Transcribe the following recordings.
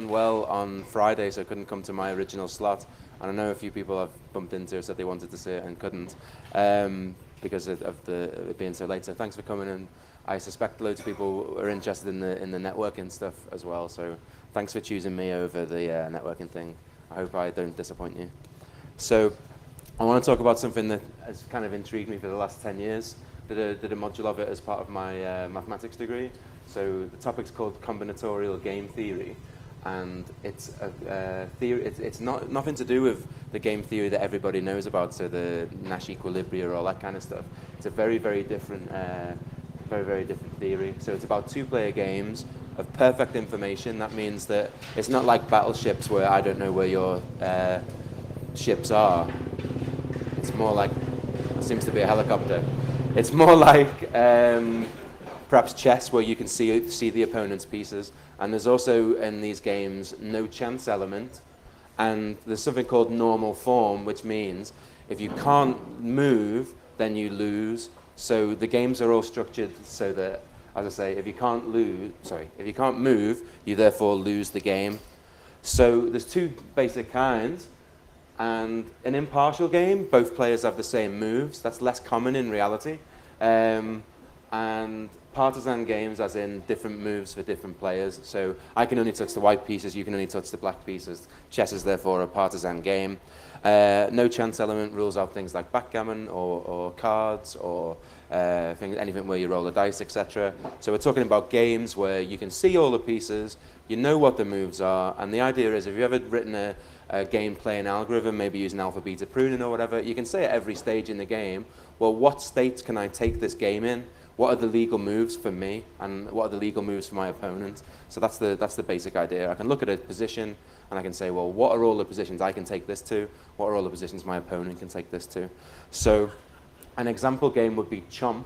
well on Friday, so I couldn't come to my original slot. And I know a few people I've bumped into said they wanted to see it and couldn't because of it being so late. So thanks for coming, and I suspect loads of people are interested in the networking stuff as well. So thanks for choosing me over the networking thing. I hope I don't disappoint you. So I want to talk about something that has kind of intrigued me for the last 10 years. Did a module of it as part of my mathematics degree. So the topic's called combinatorial game theory. And it's a theory. It's not nothing to do with the game theory that everybody knows about, so the Nash equilibria or all that kind of stuff. It's a very, very different theory. So it's about two-player games of perfect information. That means that it's not like battleships where I don't know where your ships are. It's more like, it seems to be a helicopter. It's more like perhaps chess, where you can see the opponent's pieces. And there's also, in these games, no chance element. And there's something called normal form, which means if you can't move, then you lose. So the games are all structured so that, as I say, if you can't move, you therefore lose the game. So there's two basic kinds. And an impartial game, both players have the same moves. That's less common in reality. And partisan games, as in different moves for different players. So I can only touch the white pieces, you can only touch the black pieces. Chess is therefore a partisan game. No chance element rules out things like backgammon or cards or anything where you roll the dice, etc. So we're talking about games where you can see all the pieces, you know what the moves are, and the idea is if you've ever written a game playing algorithm, maybe using alpha beta pruning or whatever, you can say at every stage in the game, well, what states can I take this game in? What are the legal moves for me, and what are the legal moves for my opponent? So that's the basic idea. I can look at a position, and I can say, well, what are all the positions I can take this to? What are all the positions my opponent can take this to? So an example game would be Chomp.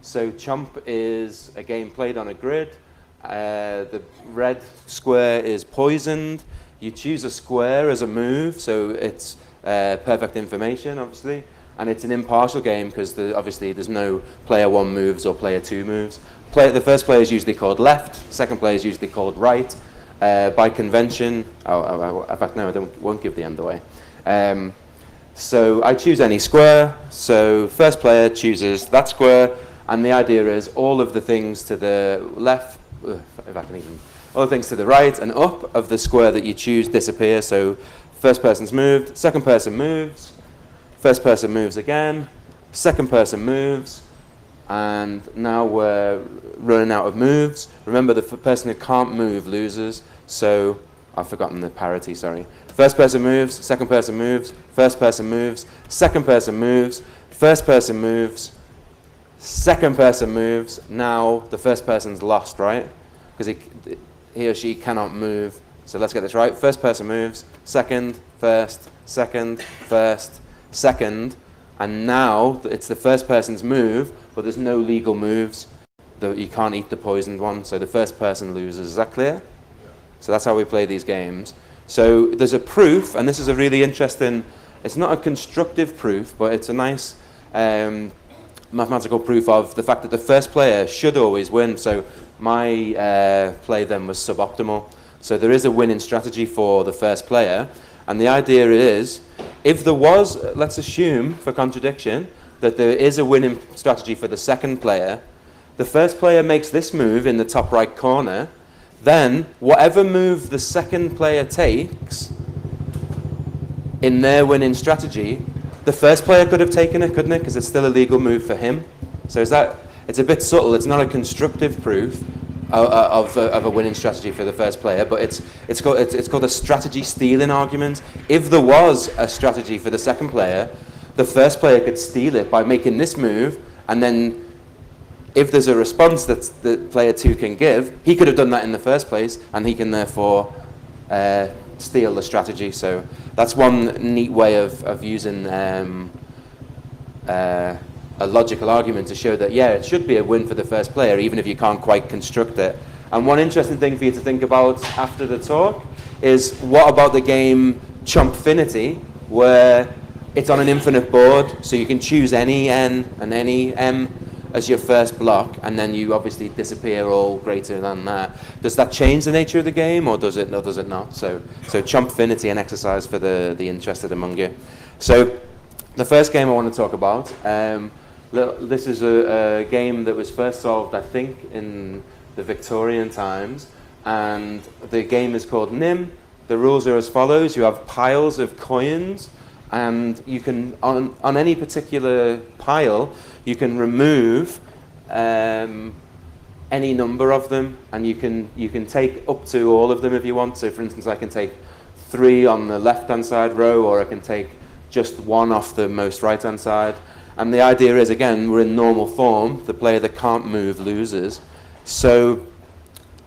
So Chomp is a game played on a grid. The red square is poisoned. You choose a square as a move, so it's perfect information, obviously. And it's an impartial game because obviously there's no player one moves or player two moves. The first player is usually called left, second player is usually called right. By convention, in fact, no, won't give the end away. So I choose any square, so first player chooses that square, and the idea is all of the things to the left, all the things to the right and up of the square that you choose disappear. So first person's moved, second person moves, first person moves again, second person moves, and now we're running out of moves. Remember, the person who can't move loses, so I've forgotten the parity, sorry. First person moves, second person moves, first person moves, second person moves, first person moves, second person moves. Now the first person's lost, right? Because he or she cannot move. So let's get this right. First person moves, second, first, second, first, second, and now it's the first person's move, but there's no legal moves. You can't eat the poisoned one, so the first person loses. Is that clear? So that's how we play these games. So there's a proof, and this is a really interesting, it's not a constructive proof, but it's a nice mathematical proof of the fact that the first player should always win. So my play then was suboptimal. So there is a winning strategy for the first player, and the idea is, if there was, let's assume, for contradiction, that there is a winning strategy for the second player, the first player makes this move in the top right corner, then whatever move the second player takes in their winning strategy, the first player could have taken it, couldn't it? Because it's still a legal move for him. So it's a bit subtle. It's not a constructive proof of a winning strategy for the first player, but it's called a strategy stealing argument. If there was a strategy for the second player, the first player could steal it by making this move, and then if there's a response that the player two can give, he could have done that in the first place, and he can therefore steal the strategy. So that's one neat way of using a logical argument to show that, yeah, it should be a win for the first player, even if you can't quite construct it. And one interesting thing for you to think about after the talk is, what about the game Chompfinity, where it's on an infinite board, so you can choose any n and any m, as your first block, and then you obviously disappear all greater than that. Does that change the nature of the game, or does it not? So chompfinity, an exercise for the interested among you. So the first game I want to talk about, this is a game that was first solved, I think, in the Victorian times, and the game is called Nim. The rules are as follows. You have piles of coins, and you can, on any particular pile, you can remove any number of them, and you can take up to all of them if you want. So for instance, I can take 3 on the left-hand side row, or I can take just 1 off the most right-hand side. And the idea is, again, we're in normal form. The player that can't move loses. So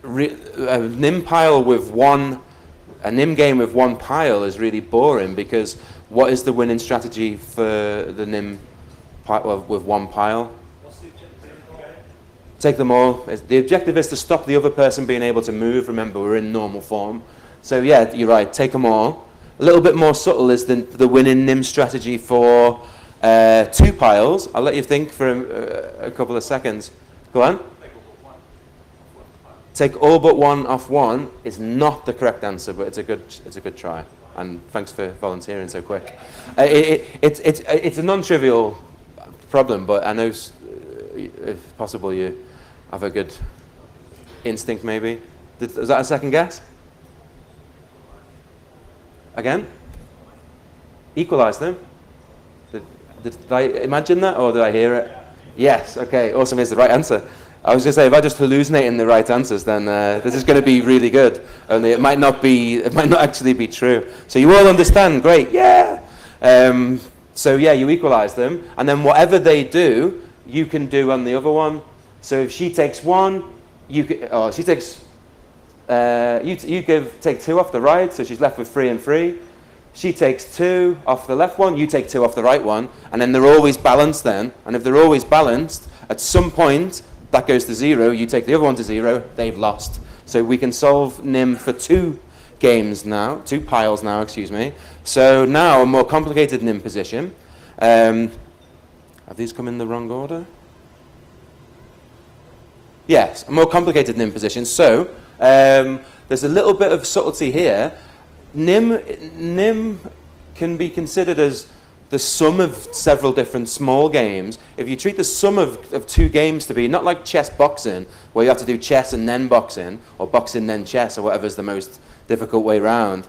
a Nim pile with a Nim game with 1 pile is really boring, because what is the winning strategy for the Nim pile with 1 pile? What's the objective? Take them all. The objective is to stop the other person being able to move. Remember, we're in normal form. So yeah, you're right, take them all. A little bit more subtle is the winning Nim strategy for 2 piles. I'll let you think for a couple of seconds. Go on. Take all but 1 off 1 is not the correct answer, but it's a good try. And thanks for volunteering so quick. It's a non-trivial problem, but I know if possible you have a good instinct maybe. Is that a second guess? Again? Equalize them? Did I imagine that, or did I hear it? Yes, okay, awesome, is the right answer. I was going to say, if I just hallucinate in the right answers, then this is going to be really good. Only it might not actually be true. So you all understand, great, yeah! So yeah, you equalize them, and then whatever they do, you can do on the other one. So if she takes 1, you take 2 off the right, so she's left with 3 and 3. She takes 2 off the left one, you take 2 off the right one, and then they're always balanced then. And if they're always balanced, at some point, that goes to 0, you take the other one to 0, they've lost. So we can solve Nim for 2 games now, 2 piles now, excuse me. So now a more complicated Nim position. Have these come in the wrong order? Yes, a more complicated Nim position. So there's a little bit of subtlety here. Nim can be considered as the sum of several different small games. If you treat the sum of 2 games to be not like chess boxing, where you have to do chess and then boxing, or boxing then chess, or whatever's the most difficult way round.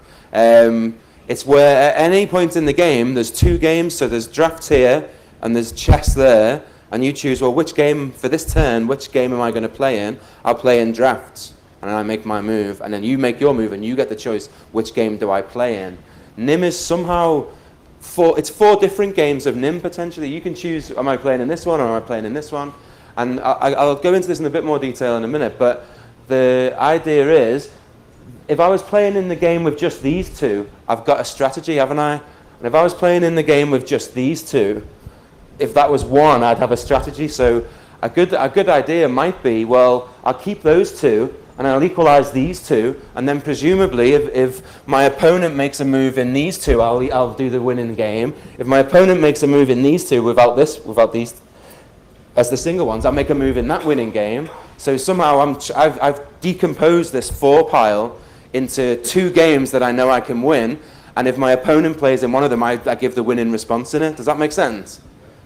It's where at any point in the game, there's 2 games, so there's drafts here, and there's chess there, and you choose, well, which game, for this turn, which game am I going to play in? I'll play in drafts, and I make my move, and then you make your move, and you get the choice, which game do I play in? Nim is somehow... It's 4 different games of Nim, potentially. You can choose, am I playing in this one, or am I playing in this one? And I'll go into this in a bit more detail in a minute, but the idea is, if I was playing in the game with just these 2, I've got a strategy, haven't I? And if I was playing in the game with just these 2, if that was 1, I'd have a strategy. So a good idea might be, well, I'll keep those 2, and I'll equalize these 2, and then presumably if my opponent makes a move in these 2, I'll do the winning game. If my opponent makes a move in these 2 without these as the single ones, I'll make a move in that winning game. So somehow I've decomposed this 4 pile into 2 games that I know I can win, and if my opponent plays in one of them, I give the winning response in it. Does that make sense?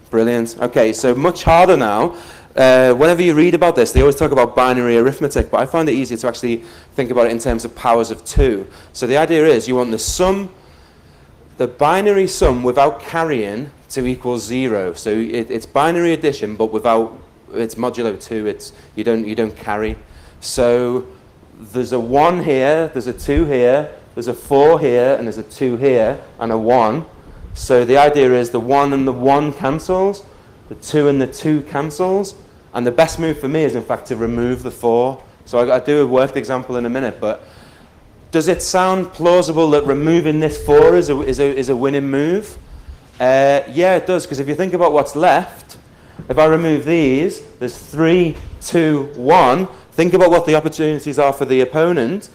Brilliant. Okay, so much harder now. Whenever you read about this, they always talk about binary arithmetic, but I find it easier to actually think about it in terms of powers of 2. So the idea is you want the binary sum without carrying to equal 0. So it's binary addition, but it's modulo 2. You don't carry. So there's a 1 here, there's a 2 here, there's a 4 here, and there's a 2 here, and a 1. So the idea is the 1 and the 1 cancels, the 2 and the 2 cancels, and the best move for me is in fact to remove the 4. So I'll do a worked example in a minute, but does it sound plausible that removing this 4 is a winning move? Yeah, it does, because if you think about what's left, if I remove these, there's 3, 2, 1. Think about what the opportunities are for the opponent.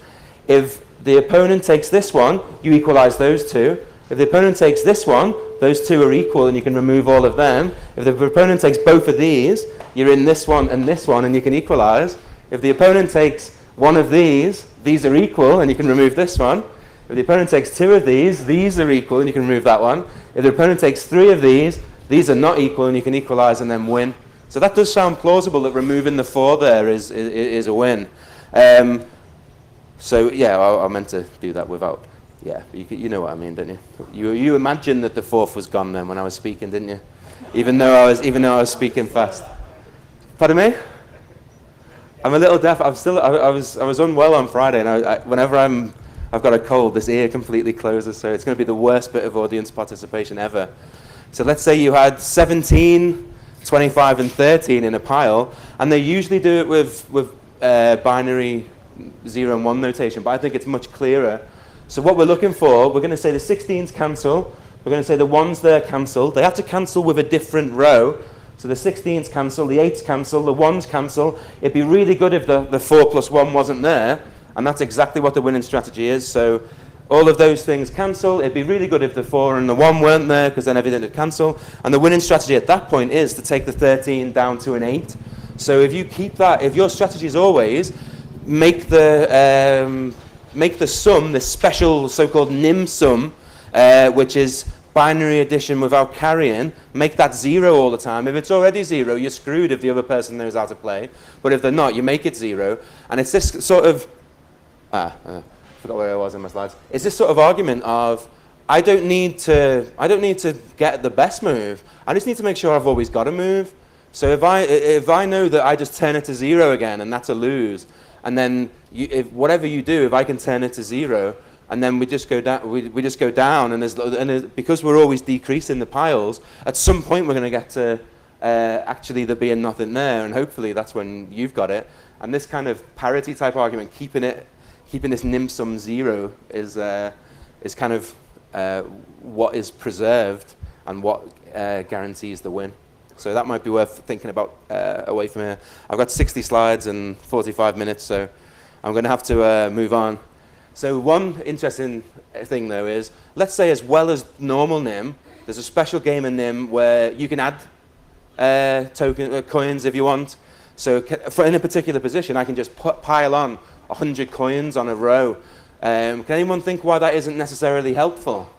If the opponent takes this one, you equalize those 2. If the opponent takes this one, those 2 are equal and you can remove all of them. If the opponent takes both of these, you're in this one, and you can equalize. If the opponent takes one of these are equal, and you can remove this one. If the opponent takes two of these are equal, and you can remove that one. If the opponent takes three of these are not equal, and you can equalize and then win. So that does sound plausible, that removing the 4 there is a win. So yeah, I meant to do that without, yeah, you know what I mean, don't you? You imagined that the 4th was gone then when I was speaking, didn't you? Even though I was speaking fast. Pardon me? I'm a little deaf. I was unwell on Friday, and whenever I've got a cold, this ear completely closes, so it's going to be the worst bit of audience participation ever. So let's say you had 17, 25, and 13 in a pile, and they usually do it with binary 0 and 1 notation, but I think it's much clearer. So what we're looking for, we're going to say the 16s cancel, we're going to say the 1s there cancel. They have to cancel with a different row. So the 16s cancel, the 8s cancel, the 1s cancel. It'd be really good if the 4 plus 1 wasn't there, and that's exactly what the winning strategy is. So all of those things cancel. It'd be really good if the 4 and the 1 weren't there, because then everything would cancel. And the winning strategy at that point is to take the 13 down to an 8. So if you keep that, if your strategy is always make the sum, the special so-called NIM sum, which is binary addition without carrying, make that 0 all the time. If it's already 0, you're screwed if the other person knows how to play. But if they're not, you make it 0. And it's this sort of, forgot where I was in my slides. It's this sort of argument of, I don't need to get the best move. I just need to make sure I've always got a move. So if I know that I just turn it to 0 again, and that's a lose, and then whatever you do, if I can turn it to 0, and then we just go down. We just go down, and because we're always decreasing the piles, at some point we're going to get to actually there being nothing there, and hopefully that's when you've got it. And this kind of parity type argument, keeping this NIM sum 0 is kind of what is preserved and what guarantees the win. So that might be worth thinking about away from here. I've got 60 slides and 45 minutes, so I'm going to have to move on. So one interesting thing, though, is, let's say as well as normal NIM, there's a special game in NIM where you can add coins if you want. So in a particular position, I can just pile on 100 coins on a row. Can anyone think why that isn't necessarily helpful?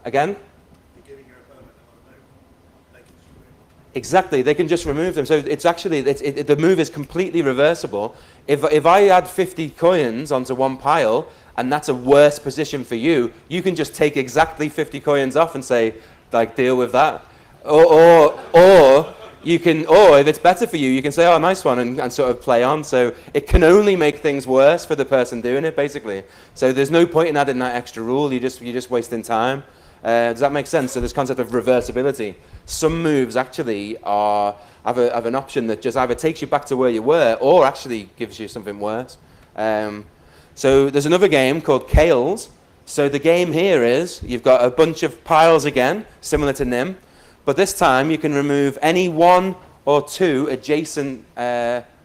Again? Exactly, they can just remove them. So it's actually, the move is completely reversible. If I add 50 coins onto one pile, and that's a worse position for you, you can just take exactly 50 coins off and say, like, deal with that. Or if it's better for you, you can say, oh, nice one, and sort of play on. So it can only make things worse for the person doing it, basically. So there's no point in adding that extra rule. You're just wasting time. Does that make sense? So this concept of reversibility. Some moves actually have an option that just either takes you back to where you were or actually gives you something worse. So there's another game called Kales. So the game here is, you've got a bunch of piles again, similar to NIM, but this time you can remove any 1 or 2 adjacent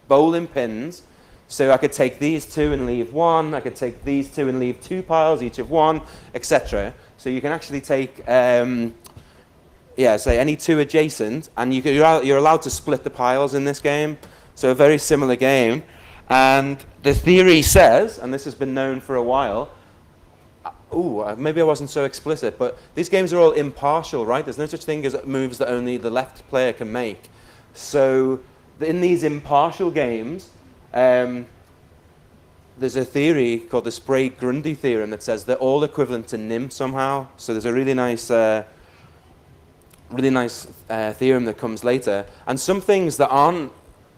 bowling pins. So I could take these 2 and leave 1, I could take these 2 and leave 2 piles, each of 1, etc. So you can actually take, say any 2 adjacent, and you're allowed to split the piles in this game. So a very similar game. And the theory says, and this has been known for a while, maybe I wasn't so explicit, but these games are all impartial, right? There's no such thing as moves that only the left player can make. So in these impartial games, there's a theory called the Sprague-Grundy theorem that says they're all equivalent to NIM somehow. So there's a really nice theorem that comes later. And some things that aren't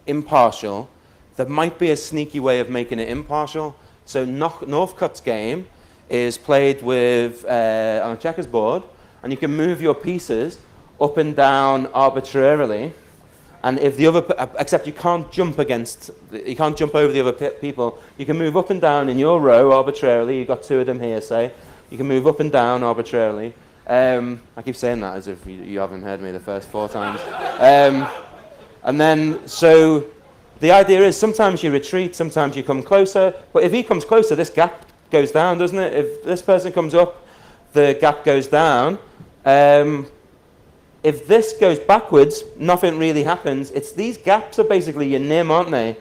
impartial, there might be a sneaky way of making it impartial. So Northcutt's game is played with on a checkers board, and you can move your pieces up and down arbitrarily. And if the other, except you can't jump over the other people. You can move up and down in your row arbitrarily. You've got 2 of them here, say. You can move up and down arbitrarily. I keep saying that as if you haven't heard me the first 4 times. And then, so the idea is sometimes you retreat, sometimes you come closer. But if he comes closer, this gap goes down, doesn't it? If this person comes up the gap goes down. If this goes backwards, nothing really happens. These gaps are basically your nim, aren't they?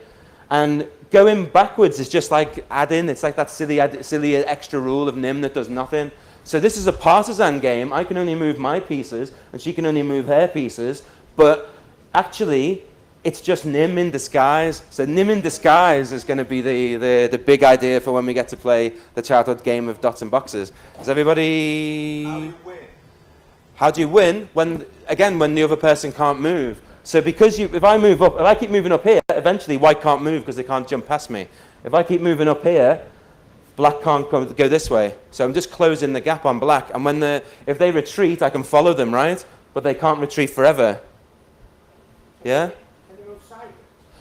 And going backwards is just like adding. It's like that silly extra rule of nim that does nothing. So this is a partisan game. I can only move my pieces, and she can only move her pieces. But actually, it's just nim in disguise. So nim in disguise is going to be the big idea for when we get to play the childhood game of dots and boxes. Does everybody... How do you win? How do you win? When the other person can't move. So because if I keep moving up here, eventually white can't move because they can't jump past me. If I keep moving up here, black can't go this way. So I'm just closing the gap on black. And if they retreat, I can follow them, right? But they can't retreat forever. Yeah? Can you move sideways?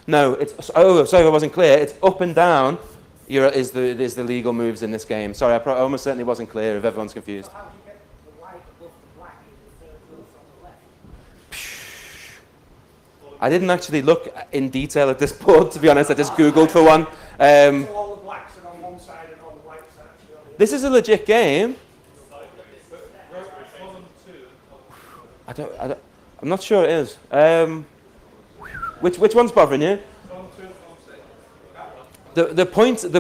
No, sorry if I wasn't clear. It's up and down is the legal moves in this game. Sorry, I almost certainly wasn't clear if everyone's confused. So how do you get the white above the black in the third row from the left? I didn't actually look in detail at this board, to be honest. I just Googled for one. So all the blacks are on one side and all the whites are actually on the other. This is a legit game. I'm not sure it is. Which one's bothering you? The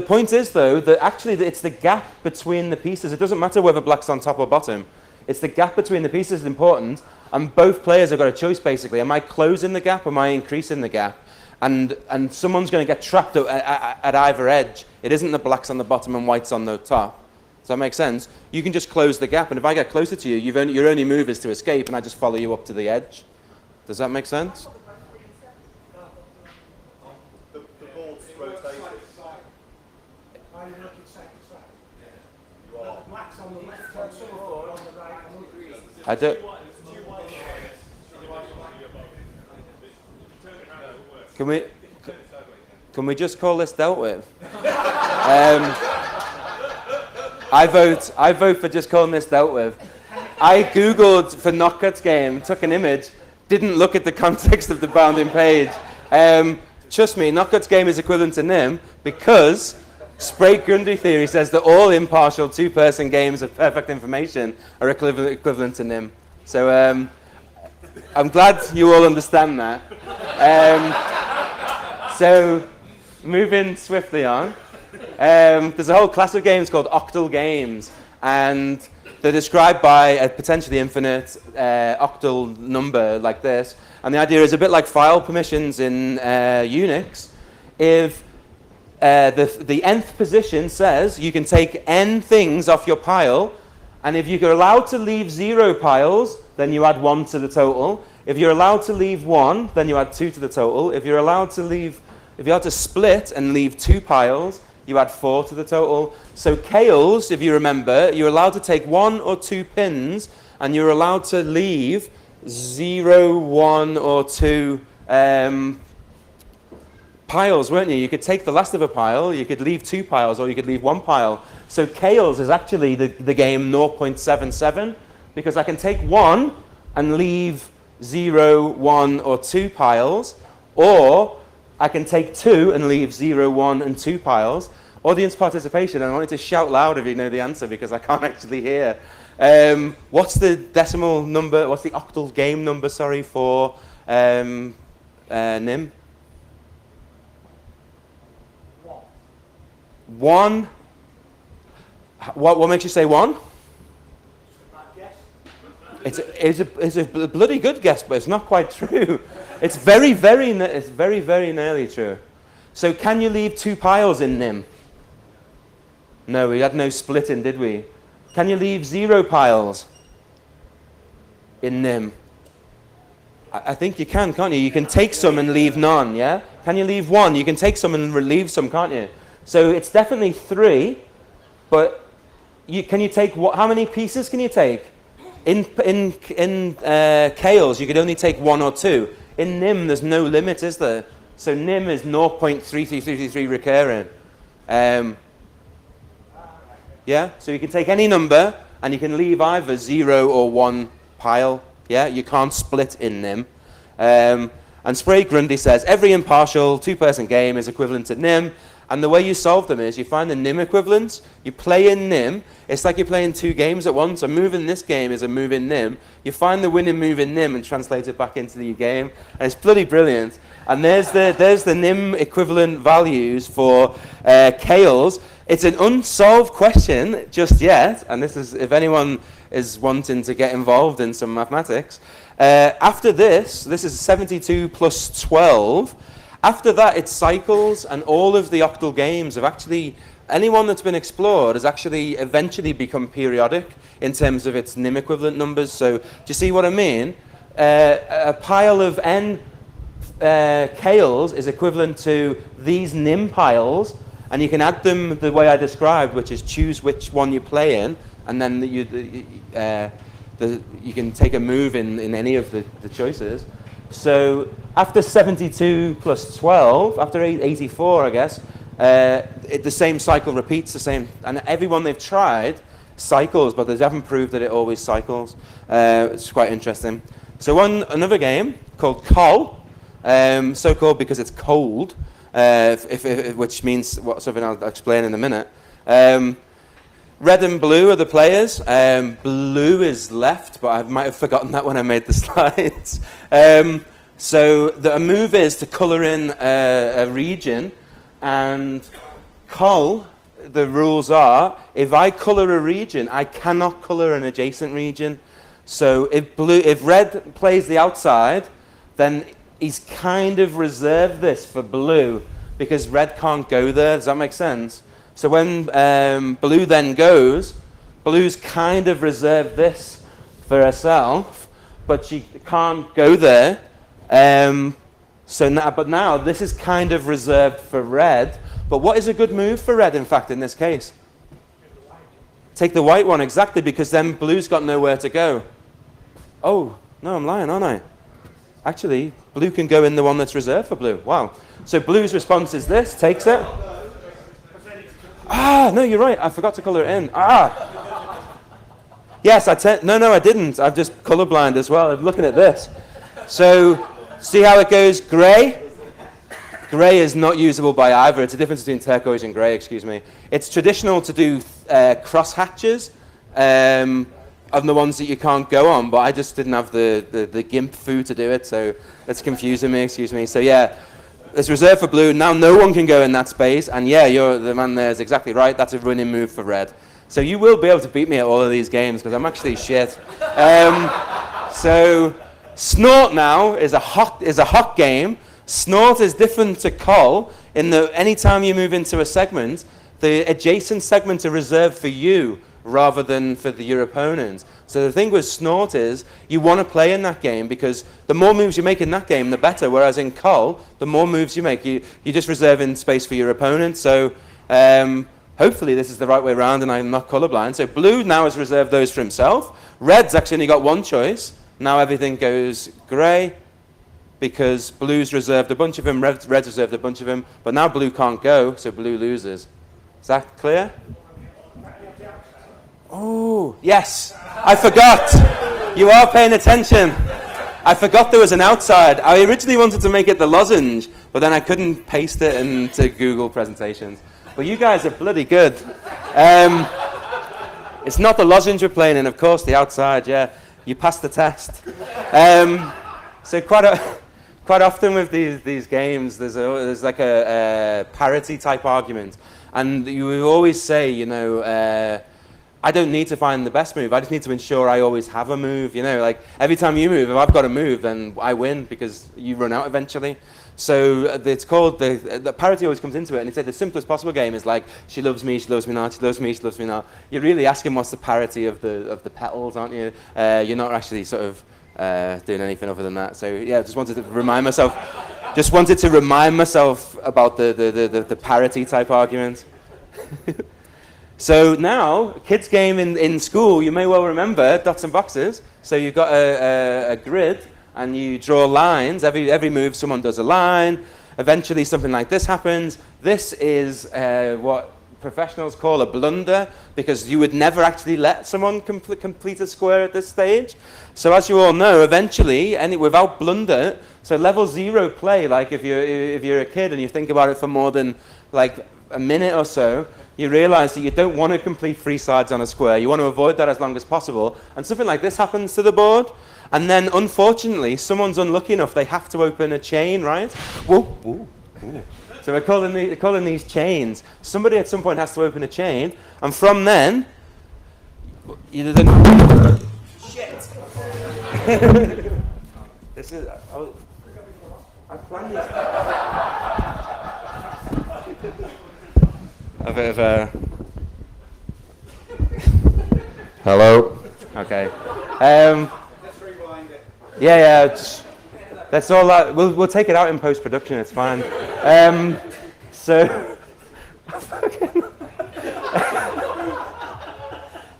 point is though that actually it's the gap between the pieces. It doesn't matter whether black's on top or bottom. It's the gap between the pieces is important, and both players have got a choice basically. Am I closing the gap? Am I increasing the gap? And someone's going to get trapped at either edge. It isn't the blacks on the bottom and whites on the top. Does that make sense? You can just close the gap, and if I get closer to you, your only move is to escape, and I just follow you up to the edge. Does that make sense? The board's rotated. Are you looking side to side? You are. The blacks on the left hand side or on the right hand side? I don't. Can we just call this dealt with? I vote for just calling this dealt with. I Googled for Knockcut's game, took an image, didn't look at the context of the bounding page. Trust me, Knockcut's game is equivalent to NIM because Sprague-Grundy theory says that all impartial two-person games of perfect information are equivalent to NIM. So I'm glad you all understand that. So moving swiftly on, there's a whole class of games called octal games, and they're described by a potentially infinite octal number like this. And the idea is a bit like file permissions in Unix. If the nth position says you can take n things off your pile, and if you're allowed to leave 0 piles, then you add 1 to the total. If you're allowed to leave 1, then you add 2 to the total. If you're allowed to split and leave 2 piles, you add 4 to the total. So chaos, if you remember, you're allowed to take 1 or 2 pins, and you're allowed to leave 0, 1, or 2 piles, weren't you? You could take the last of a pile, you could leave 2 piles, or you could leave 1 pile. So chaos is actually the game 0.77, because I can take 1 and leave 0, 1, or 2 piles, or I can take 2 and leave 0, 1, and 2 piles. Audience participation, and I want you to shout loud if you know the answer because I can't actually hear. What's the decimal number, what's the octal game number, sorry, for NIM? 1. What makes you say 1? It's a bloody good guess, but it's not quite true. It's very, very nearly true. So can you leave 2 piles in NIM? No, we had no splitting, did we? Can you leave 0 piles in NIM? I think you can, can't you? You can take some and leave none, yeah? Can you leave 1? You can take some and leave some, can't you? So it's definitely 3, but can you take, how many pieces can you take? In chaos, you could only take 1 or 2. In NIM, there's no limit, is there? So NIM is 0.33333 recurring. Yeah, so you can take any number, and you can leave either 0 or 1 pile. Yeah, you can't split in NIM. And Sprague-Grundy says, every impartial two-person game is equivalent to NIM, And the way you solve them is you find the nim equivalents, you play in nim. It's like you're playing two games at once. A move in this game is a move in nim. You find the winning move in nim and translate it back into the game. And it's bloody brilliant. And there's the nim equivalent values for Kales. It's an unsolved question just yet. And this is, if anyone is wanting to get involved in some mathematics. After this is 72 plus 12. After that, it cycles, and all of the octal games have actually, anyone that's been explored has actually eventually become periodic in terms of its nim equivalent numbers. So, do you see what I mean? A pile of n Kales is equivalent to these nim piles, and you can add them the way I described, which is choose which one you play in, and then you can take a move in any of the choices. So after 72 plus 12, after 84, I guess, the same cycle repeats the same. And everyone they've tried cycles, but they haven't proved that it always cycles. It's quite interesting. So another game called Col, so called because it's cold, which means something I'll explain in a minute. Red and blue are the players. Blue is left, but I might have forgotten that when I made the slides. So the move is to colour in a region, and Col, the rules are, if I colour a region, I cannot colour an adjacent region. So if red plays the outside, then he's kind of reserved this for blue, because red can't go there. Does that make sense? So when blue then goes, blue's kind of reserved this for herself, but she can't go there. But now this is kind of reserved for red. But what is a good move for red, in fact, in this case? Take the white one, exactly, because then blue's got nowhere to go. Oh, no, I'm lying, aren't I? Actually, blue can go in the one that's reserved for blue. Wow. So blue's response is this, takes it. Ah, no, you're right. I forgot to colour it in. Ah. Yes, no, I didn't. I'm just colourblind as well. I'm looking at this. So, see how it goes? Grey? Grey is not usable by either. It's a difference between turquoise and grey, excuse me. It's traditional to do cross hatches on the ones that you can't go on, but I just didn't have the GIMP foo to do it, so it's confusing me, excuse me. So, yeah. It's reserved for blue. Now no one can go in that space. And yeah, the man there is exactly right. That's a running move for red. So you will be able to beat me at all of these games because I'm actually shit. So Snort now is a hot game. Snort is different to Col in that anytime you move into a segment, the adjacent segments are reserved for you rather than for your opponent. So the thing with Snort is you want to play in that game because the more moves you make in that game, the better. Whereas in Col, the more moves you make, you just reserve in space for your opponent. So hopefully this is the right way around and I'm not colorblind. So blue now has reserved those for himself. Red's actually only got one choice. Now everything goes grey because blue's reserved a bunch of them, red's reserved a bunch of them. But now blue can't go, so blue loses. Is that clear? Oh, yes. I forgot. You are paying attention. I forgot there was an outside. I originally wanted to make it the lozenge, but then I couldn't paste it into Google presentations. But you guys are bloody good. It's not the lozenge we're playing in, of course, the outside, yeah. You passed the test. So quite often with these games, there's like a parity type argument. And you always say, I don't need to find the best move. I just need to ensure I always have a move. Like every time you move, if I've got a move, then I win because you run out eventually. So it's called the parity always comes into it. And he said the simplest possible game is like she loves me not, she loves me not. You're really asking what's the parity of the petals, aren't you? You're not actually sort of doing anything other than that. So yeah, just wanted to remind myself about the parity type argument. So now, kids game in school, you may well remember dots and boxes. So you've got a grid, and you draw lines. Every move, someone does a line. Eventually, something like this happens. This is what professionals call a blunder, because you would never actually let someone complete a square at this stage. So as you all know, eventually, without blunder, so level 0 play, like if you're a kid and you think about it for more than like a minute or so, you realize that you don't want to complete 3 sides on a square. You want to avoid that as long as possible. And something like this happens to the board. And then, unfortunately, someone's unlucky enough, they have to open a chain, right? Whoa, whoa, whoa. So we're calling these chains. Somebody at some point has to open a chain. And from then, you then... Shit! This is... I planned this. A bit of a... Hello? Okay. Let's rewind it. Yeah, that's all that. We'll take it out in post-production, it's fine.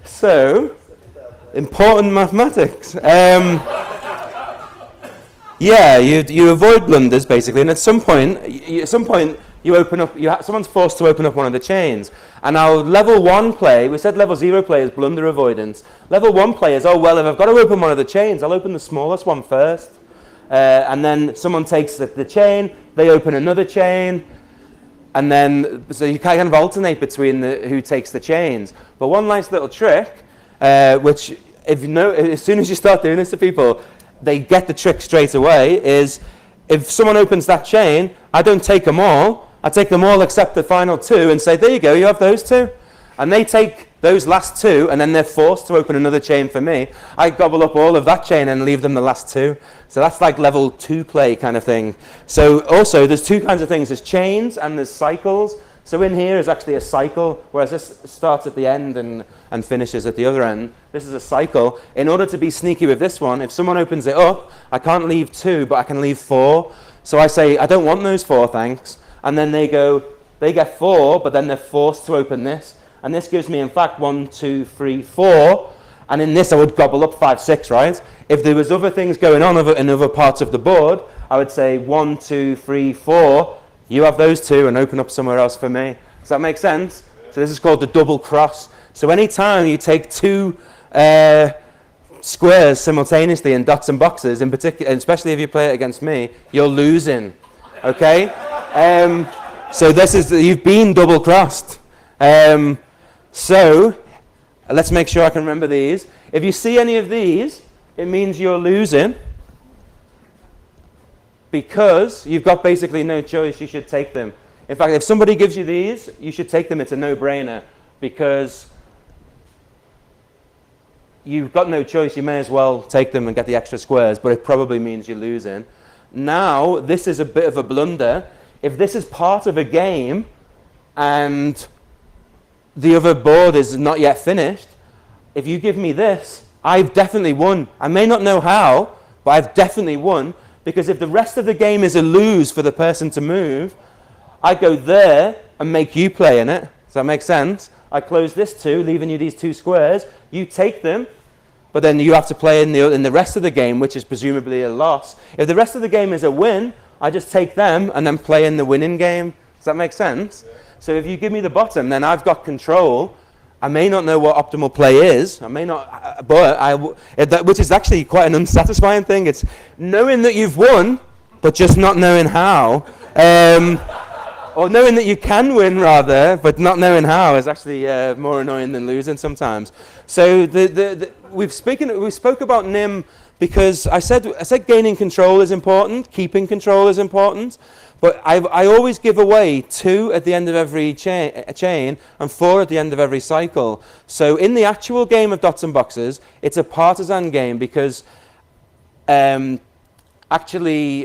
So, important mathematics. Yeah, you avoid blunders basically, and at some point you open up. Someone's forced to open up one of the chains. And now level 1 play, we said level 0 play is blunder avoidance. Level 1 play is, oh well, if I've got to open one of the chains, I'll open the smallest one first. And then someone takes the chain, they open another chain, and then so you kind of alternate between who takes the chains. But one nice little trick, which if you know, as soon as you start doing this to people, they get the trick straight away, is if someone opens that chain, I don't take them all. I take them all except the final 2 and say, there you go, you have those 2. And they take those last 2, and then they're forced to open another chain for me. I gobble up all of that chain and leave them the last 2. So that's like level 2 play kind of thing. So also, there's 2 kinds of things. There's chains and there's cycles. So in here is actually a cycle, whereas this starts at the end and finishes at the other end. This is a cycle. In order to be sneaky with this one, if someone opens it up, I can't leave 2, but I can leave 4. So I say, I don't want those 4, thanks. And then they get 4, but then they're forced to open this. And this gives me, in fact, 1, 2, 3, 4. And in this, I would gobble up 5, 6, right? If there was other things going on in other parts of the board, I would say 1, 2, 3, 4. You have those 2 and open up somewhere else for me. Does that make sense? So this is called the double cross. So anytime you take 2 squares simultaneously in dots and boxes, in particular, especially if you play it against me, you're losing. Okay? So this is, you've been double crossed. So let's make sure I can remember these. If you see any of these, it means you're losing, because you've got basically no choice. You should take them. In fact, if somebody gives you these, you should take them. It's a no-brainer, because you've got no choice. You may as well take them and get the extra squares, but it probably means you're losing. Now, this is a bit of a blunder. If this is part of a game and the other board is not yet finished, if you give me this, I've definitely won. I may not know how, but I've definitely won, because if the rest of the game is a lose for the person to move, I go there and make you play in it. Does that make sense? I close this 2, leaving you these 2 squares. You take them, but then you have to play in the rest of the game, which is presumably a loss. If the rest of the game is a win, I just take them and then play in the winning game. Does that make sense? Yeah. So if you give me the bottom, then I've got control. I may not know what optimal play is. I may not, but which is actually quite an unsatisfying thing. It's knowing that you've won, but just not knowing how. Or knowing that you can win, rather, but not knowing how is actually more annoying than losing sometimes. So we spoke about NIM because I said gaining control is important, keeping control is important, but I always give away 2 at the end of every chain and 4 at the end of every cycle. So in the actual game of dots and boxes, it's a partisan game because actually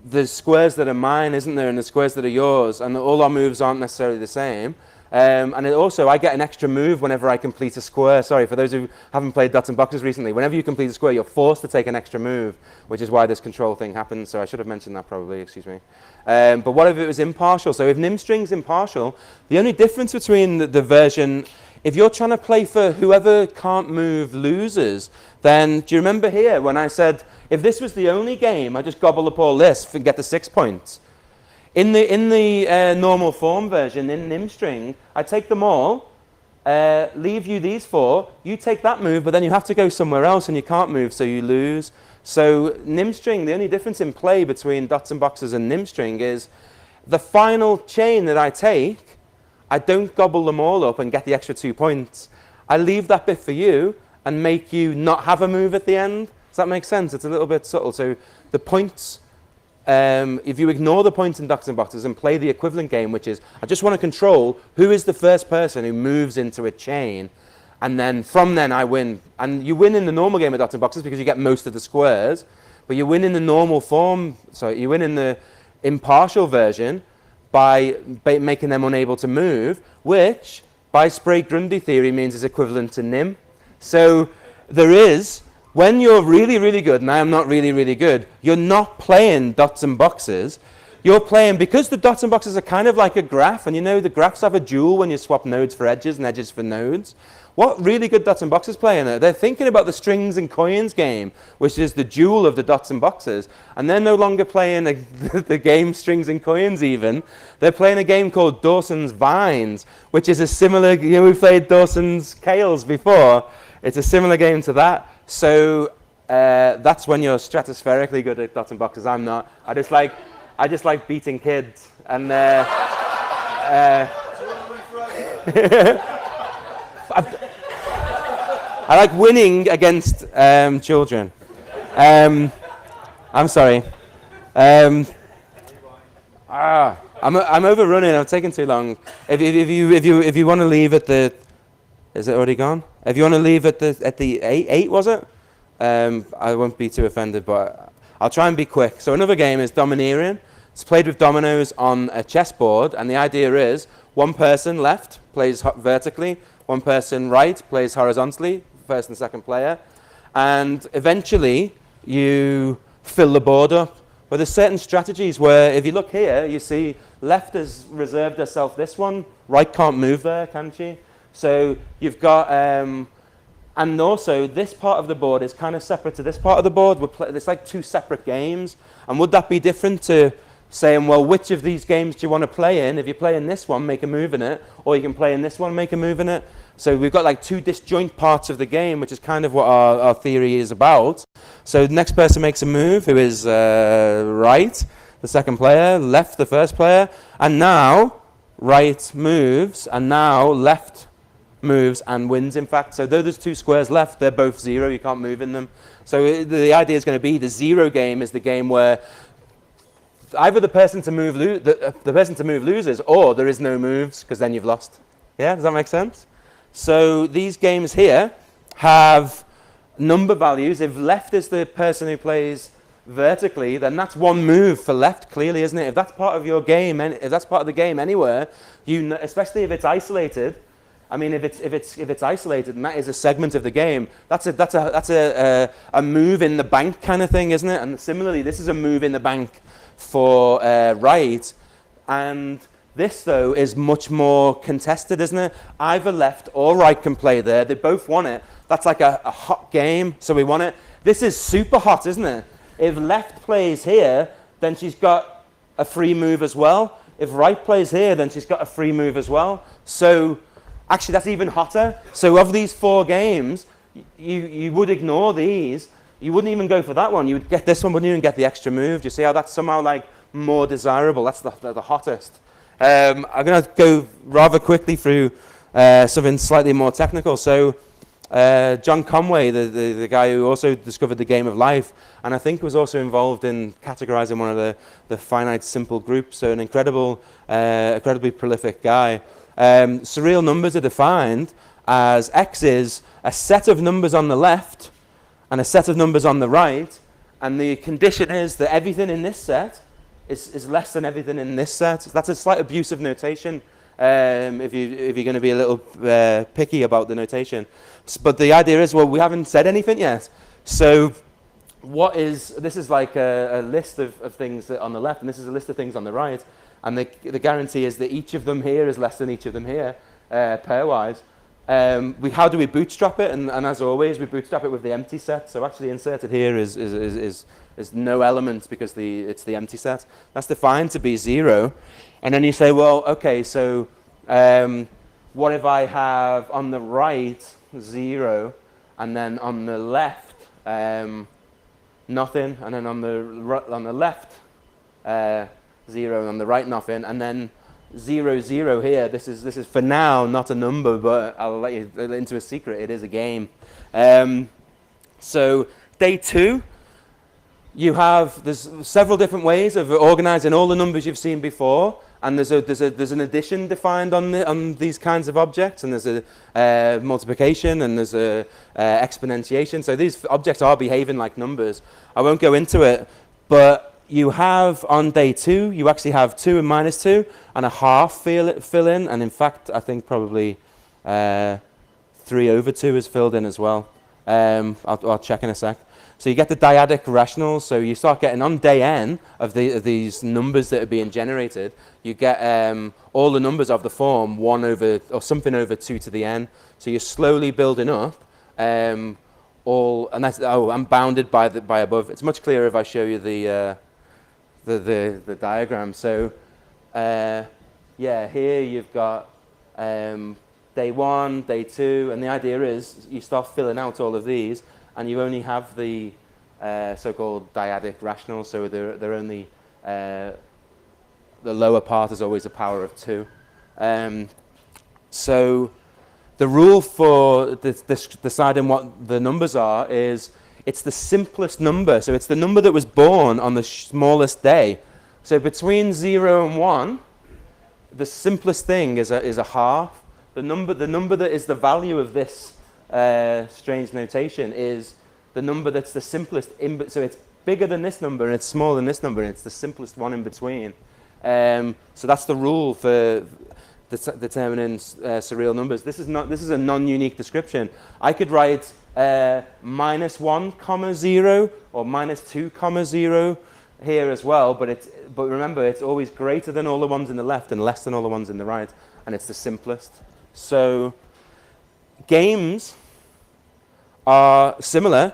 the squares that are mine, isn't there, and the squares that are yours, and all our moves aren't necessarily the same. And also, I get an extra move whenever I complete a square. Sorry, for those who haven't played dots and boxes recently, whenever you complete a square, you're forced to take an extra move, which is why this control thing happens. So I should have mentioned that probably, excuse me. But what if it was impartial? So if nim string's impartial, the only difference between the version, if you're trying to play for whoever can't move loses, then do you remember here when I said, if this was the only game, I just gobble up all this and get the 6 points. In the normal form version, in nim string, I take them all, leave you these 4, you take that move, but then you have to go somewhere else and you can't move, so you lose. So nim string, the only difference in play between dots and boxes and nim string is the final chain that I take, I don't gobble them all up and get the extra 2 points. I leave that bit for you and make you not have a move at the end. Does that make sense? It's a little bit subtle. So the points, if you ignore the points in Dots and Boxes and play the equivalent game, which is, I just want to control who is the first person who moves into a chain, and then from then I win. And you win in the normal game of Dots and Boxes because you get most of the squares, but you win in the normal form, so you win in the impartial version by making them unable to move, which by Sprague-Grundy theory means is equivalent to nim. So there is, when you're really, really good, and I am not really, really good, you're not playing Dots and Boxes. You're playing, because the Dots and Boxes are kind of like a graph, and you know the graphs have a dual when you swap nodes for edges and edges for nodes. What really good Dots and Boxes playing are, they're thinking about the strings and coins game, which is the dual of the Dots and Boxes, and they're no longer playing the game strings and coins even. They're playing a game called Dawson's Vines, which is a similar, you know, we played Dawson's Kales before. It's a similar game to that. So that's when you're stratospherically good at Dots and Boxes. I'm not. I just like beating kids. And I like winning against children. I'm sorry. I'm overrunning. I'm taking too long. If you want to leave at the, is it already gone? If you want to leave at the eight was it? I won't be too offended, but I'll try and be quick. So another game is Domineering. It's played with dominoes on a chessboard, and the idea is one person left plays vertically, one person right plays horizontally, first and second player, and eventually you fill the board up. But there's certain strategies where, if you look here, you see left has reserved herself this one, right can't move there, can she? So you've got, and also this part of the board is kind of separate to this part of the board. It's like two separate games. And would that be different to saying, well, which of these games do you want to play in? If you play in this one, make a move in it, or you can play in this one, make a move in it. So we've got like two disjoint parts of the game, which is kind of what our theory is about. So the next person makes a move, who is right, the second player, left, the first player, and now right moves, and now left moves and wins, in fact. So though there's two squares left, they're both zero, you can't move in them. So the idea is going to be the zero game is the game where either the person to move loses, or there is no moves, because then you've lost. Yeah, does that make sense? So these games here have number values. If left is the person who plays vertically, then that's one move for left, clearly, isn't it? If that's part of your game, if that's part of the game anywhere, especially if it's isolated. I mean, if it's isolated and that is a segment of the game, that's a move in the bank kind of thing, isn't it? And similarly, this is a move in the bank for right, and this though is much more contested, isn't it? Either left or right can play there. They both want it. That's like a hot game, so we want it. This is super hot, isn't it? If left plays here, then she's got a free move as well. If right plays here, then she's got a free move as well. So actually, that's even hotter. So of these four games, you would ignore these. You wouldn't even go for that one. You would get this one, wouldn't even get the extra move. Do you see how that's somehow like more desirable? That's the hottest. I'm going to go rather quickly through something slightly more technical. So John Conway, the guy who also discovered the game of life, and I think was also involved in categorizing one of the finite simple groups, so an incredibly prolific guy. Surreal numbers are defined as X is a set of numbers on the left and a set of numbers on the right, and the condition is that everything in this set is less than everything in this set. That's a slight abuse of notation, if you're going to be a little picky about the notation. But the idea is, well, we haven't said anything yet. So this is like a list of things on the left, and this is a list of things on the right. And the guarantee is that each of them here is less than each of them here, pairwise. How do we bootstrap it? And as always, we bootstrap it with the empty set. So actually inserted here is no elements because it's the empty set. That's defined to be 0. And then you say, well, okay, so what if I have on the right 0, and then on the left nothing, and then on the left 0 on the right, nothing, and then 0, 0 here. This is for now not a number, but I'll let you into a secret. It is a game. So day 2, there's several different ways of organizing all the numbers you've seen before, and there's an addition defined on these kinds of objects, and there's a multiplication, and there's a exponentiation. So these objects are behaving like numbers. I won't go into it, but you have on day 2, you actually have 2 and minus 2 and a half fill in, and in fact I think probably 3 over 2 is filled in as well. I'll check in a sec. So you get the dyadic rationals, so you start getting on day n of these numbers that are being generated, you get all the numbers of the form 1 over, or something over 2 to the n. So you're slowly building up and that's, I'm bounded by above. It's much clearer if I show you the diagram. So yeah, here you've got day 1, day 2, and the idea is you start filling out all of these, and you only have the so-called dyadic rationals, so they're only, the lower part is always a power of 2. So the rule for deciding what the numbers are is it's the simplest number, so it's the number that was born on the smallest day. So between 0 and 1, the simplest thing is a half. The number that is the value of this strange notation is the number that's the simplest, so it's bigger than this number and it's smaller than this number and it's the simplest one in between. So that's the rule for determining surreal numbers. This is a non-unique description. I could write minus 1 comma 0 or minus 2 comma 0 here as well, but remember it's always greater than all the ones in the left and less than all the ones in the right, and it's the simplest. So games are similar.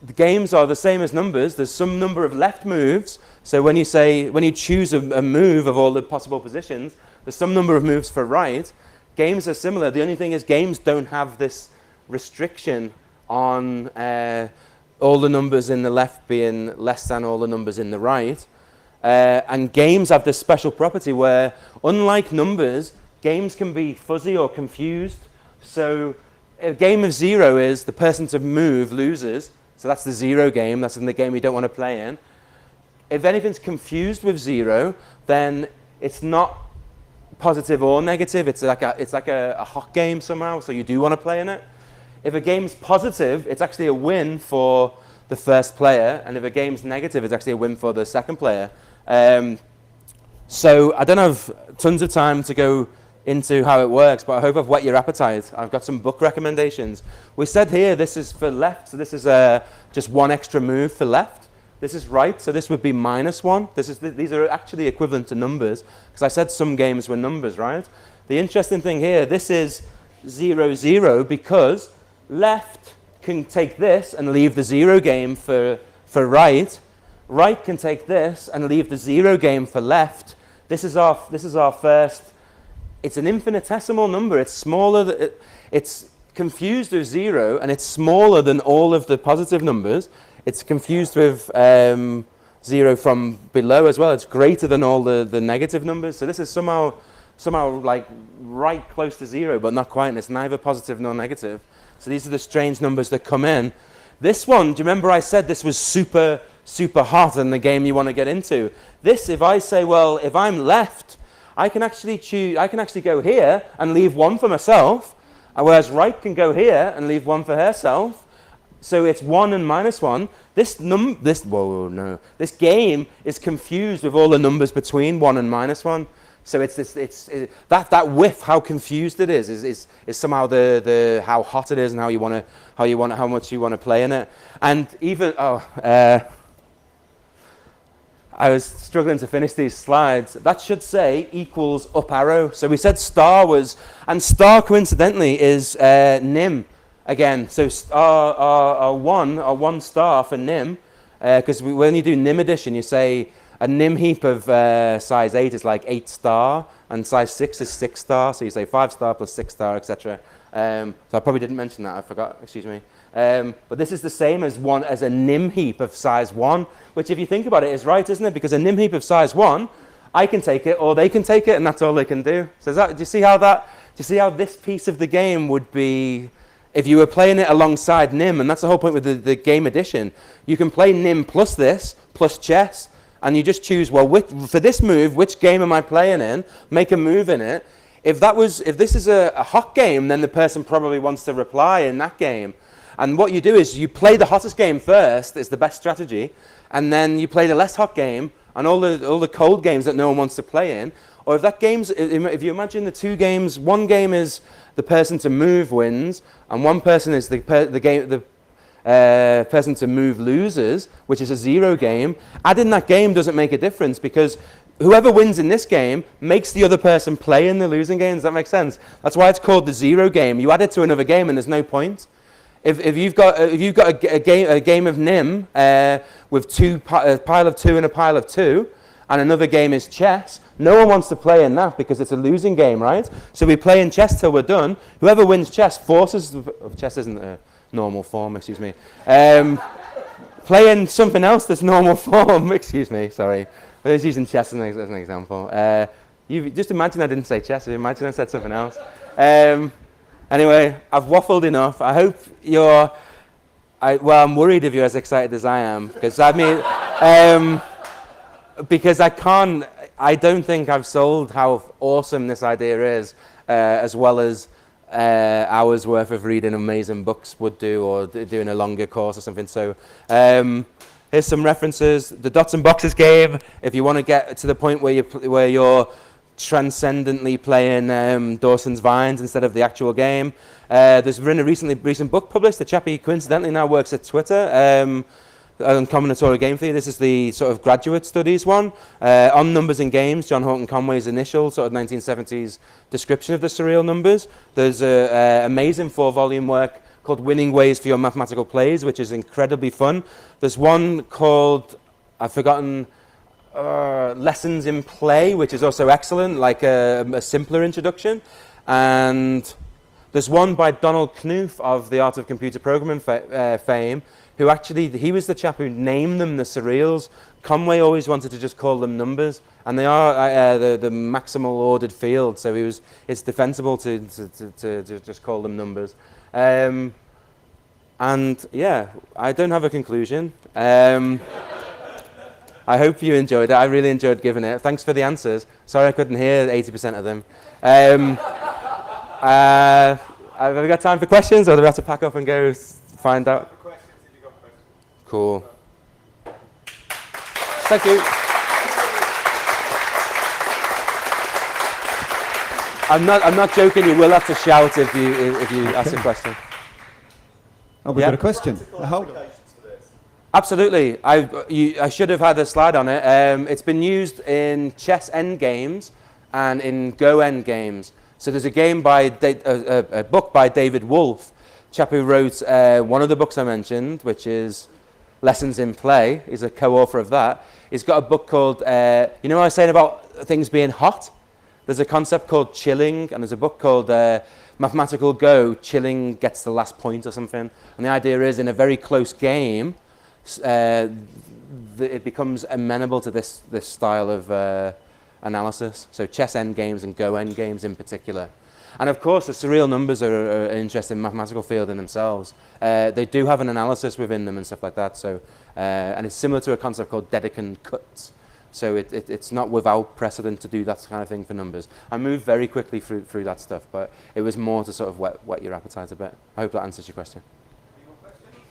The games are the same as numbers. There's some number of left moves. So when you choose a move of all the possible positions, there's some number of moves for right. Games are similar. The only thing is games don't have this restriction on all the numbers in the left being less than all the numbers in the right. And games have this special property where, unlike numbers, games can be fuzzy or confused. So a game of 0 is the person to move loses. So that's the 0 game. That's in the game you don't want to play in. If anything's confused with 0, then it's not positive or negative. It's like a hot game somehow, so you do want to play in it. If a game's positive, it's actually a win for the first player, and if a game's negative, it's actually a win for the second player. So I don't have tons of time to go into how it works, but I hope I've whet your appetite. I've got some book recommendations. We said here this is for left, so this is just one extra move for left. This is right, so this would be minus 1. These are actually equivalent to numbers, because I said some games were numbers, right? The interesting thing here, this is 0, 0, because left can take this and leave the 0 game for right. Right can take this and leave the 0 game for left. This is our first. It's an infinitesimal number. It's smaller. It's confused with 0, and it's smaller than all of the positive numbers. It's confused with 0 from below as well. It's greater than all the negative numbers. So this is somehow like right close to 0, but not quite. And it's neither positive nor negative. So these are the strange numbers that come in. This one, do you remember I said this was super, super hot in the game you want to get into? This, if I say, well, if I'm left, I can actually go here and leave 1 for myself, whereas right can go here and leave 1 for herself. So it's 1 and minus 1. This game is confused with all the numbers between 1 and minus 1. So that whiff, how confused it is somehow how hot it is and how much you want to play in it. And even I was struggling to finish these slides. That should say equals up arrow. So we said star was, and star coincidentally is nim again. So our one star for nim, because when you do nim addition, you say a nim heap of size 8 is like 8 star, and size 6 is 6 star. So you say 5 star plus 6 star, etc. So I probably didn't mention that. I forgot. Excuse me. But this is the same as a nim heap of size 1, which if you think about it is right, isn't it? Because a nim heap of size 1 I can take it, or they can take it, and that's all they can do. So do you see how this piece of the game would be if you were playing it alongside NIM? And that's the whole point with the game edition. You can play NIM plus this, plus chess, and you just choose, well, for this move, which game am I playing in? Make a move in it. If this is a hot game, then the person probably wants to reply in that game. And what you do is you play the hottest game first, is the best strategy, and then you play the less hot game and all the cold games that no one wants to play in. Or if you imagine the two games, one game is the person to move wins, and one person is the person to move loses, which is a zero game. Adding that game doesn't make a difference because whoever wins in this game makes the other person play in the losing game. Does that make sense? That's why it's called the zero game. You add it to another game and there's no point. If you've got a game of NIM with a pile of 2 and a pile of 2, and another game is chess, no one wants to play in that because it's a losing game, right? So we play in chess till we're done. Whoever wins chess forces... Chess isn't a normal form, excuse me. Play in something else that's normal form, excuse me, sorry. I was using chess as an example. You just imagine I didn't say chess, imagine I said something else. Anyway, I've waffled enough. I hope I'm worried if you're as excited as I am, because because I don't think I've sold how awesome this idea is, as well as hours worth of reading amazing books would do, or doing a longer course or something. So here's some references. The Dots and Boxes game, if you want to get to the point where you're transcendently playing Dawson's Vines instead of the actual game. There's been a recent book published. The chappie coincidentally now works at Twitter. On combinatorial game theory. This is the sort of graduate studies one. On numbers and games, John Horton Conway's initial sort of 1970s description of the surreal numbers. There's an amazing 4-volume work called Winning Ways for Your Mathematical Plays, which is incredibly fun. There's one called, I've forgotten, Lessons in Play, which is also excellent, like a simpler introduction. And there's one by Donald Knuth of the Art of Computer Programming fame, who he was the chap who named them the Surreals. Conway always wanted to just call them numbers, and they are the maximal ordered field, so it's defensible to just call them numbers. And yeah, I don't have a conclusion. I hope you enjoyed it. I really enjoyed giving it. Thanks for the answers. Sorry I couldn't hear 80% of them. Have we got time for questions, or do we have to pack up and go find out? Cool. Thank you. I'm not joking. You will have to shout if you ask a question. Oh, we've got a question. Absolutely. I should have had a slide on it. It's been used in chess endgames and in Go endgames. So there's a game a book by David Wolfe, chap who wrote one of the books I mentioned, which is Lessons in Play. He's a co-author of that. He's got a book called, you know what I was saying about things being hot? There's a concept called chilling, and there's a book called Mathematical Go, chilling gets the last point or something. And the idea is in a very close game, it becomes amenable to this style of analysis. So chess endgames and Go endgames in particular. And of course, the surreal numbers are an interesting mathematical field in themselves. They do have an analysis within them and stuff like that. So, and it's similar to a concept called Dedekind cuts. So it's not without precedent to do that kind of thing for numbers. I moved very quickly through that stuff, but it was more to sort of whet your appetite a bit. I hope that answers your question. Any more questions?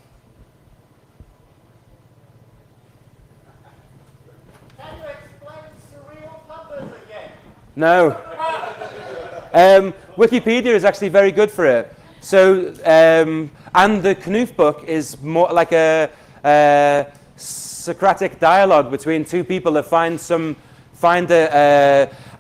Can you explain surreal numbers again? No. Wikipedia is actually very good for it. So, and the Knuth book is more like a Socratic dialogue between two people that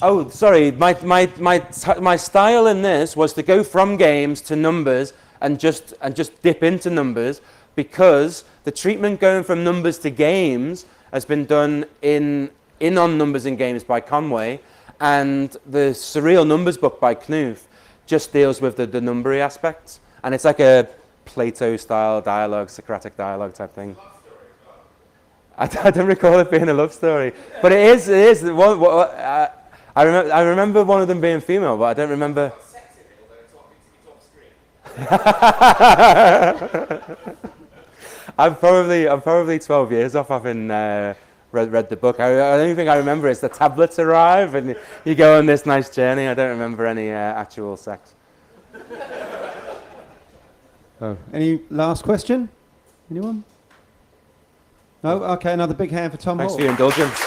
oh, sorry, my style in this was to go from games to numbers and just dip into numbers, because the treatment going from numbers to games has been done in On Numbers and Games by Conway, and the Surreal Numbers book by Knuth just deals with the numbery aspects, and it's like a Plato-style dialogue, Socratic dialogue type thing. I don't recall it being a love story, but it is. It is. I remember one of them being female, but I don't remember. I'm probably 12 years off having read the book. The only thing I remember is the tablets arrive and you go on this nice journey. I don't remember any actual sex. Oh, any last question? Anyone? No? Okay, another big hand for Tom Thanks Hall. for your indulgence.